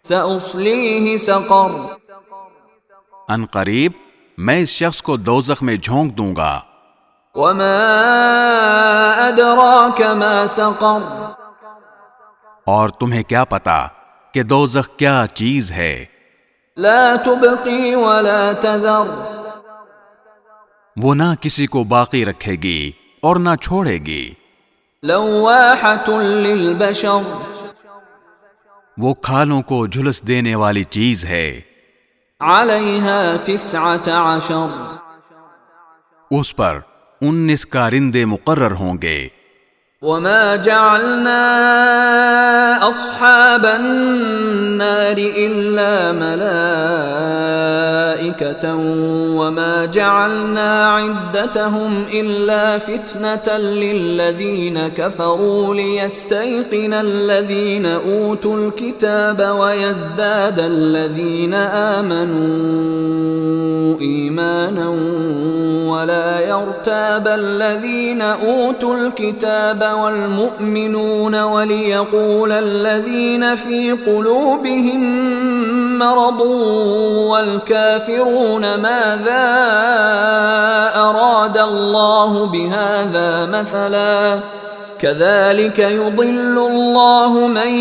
سأصليه سقر ان قریب میں اس شخص کو دوزخ میں جھونک دوں گا. وما أدراك ما سقر اور تمہیں کیا پتا کہ دوزخ کیا چیز ہے؟ لا تبقي ولا تذر وہ نہ کسی کو باقی رکھے گی اور نہ چھوڑے گی. لواحة للبشر وہ کھالوں کو جھلس دینے والی چیز ہے. عليها 19 اس پر 19 کارندے مقرر ہوں گے. وما جعلنا أصحاب النار إلا ملائكة وما جعلنا عدتهم إلا فتنة للذين كفروا ليستيقن الذين أوتوا الكتاب ويزداد الذين آمنوا إيمانا ولا يرتاب الذين أوتوا الكتاب والمؤمنون وليقول الذين في قلوبهم مرض والكافرون ماذا أراد الله بهذا مثلا كذلك يضل الله من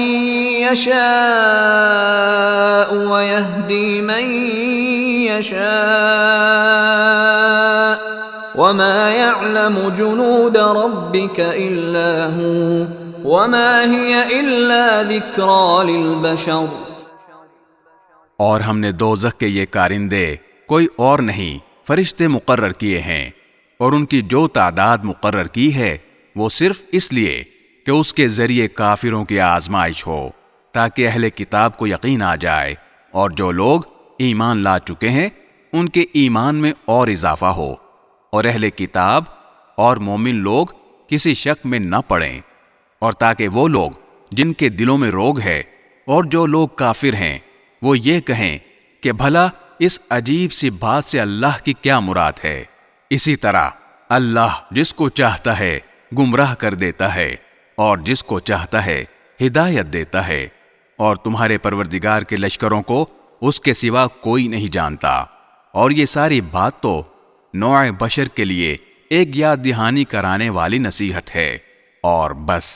يشاء ويهدي من يشاء وما يعلم جنود ربك إلا هو وما هي إلا ذكرى للبشر. اور ہم نے دوزخ کے یہ کارندے کوئی اور نہیں فرشتے مقرر کیے ہیں، اور ان کی جو تعداد مقرر کی ہے وہ صرف اس لیے کہ اس کے ذریعے کافروں کی آزمائش ہو تاکہ اہل کتاب کو یقین آ جائے، اور جو لوگ ایمان لا چکے ہیں ان کے ایمان میں اور اضافہ ہو، اور اہل کتاب اور مومن لوگ کسی شک میں نہ پڑیں، اور تاکہ وہ لوگ جن کے دلوں میں روگ ہے اور جو لوگ کافر ہیں وہ یہ کہیں کہ بھلا اس عجیب سی بات سے اللہ کی کیا مراد ہے. اسی طرح اللہ جس کو چاہتا ہے گمراہ کر دیتا ہے اور جس کو چاہتا ہے ہدایت دیتا ہے، اور تمہارے پروردگار کے لشکروں کو اس کے سوا کوئی نہیں جانتا. اور یہ ساری بات تو نوع بشر کے لیے ایک یاد دہانی کرانے والی نصیحت ہے، اور بس.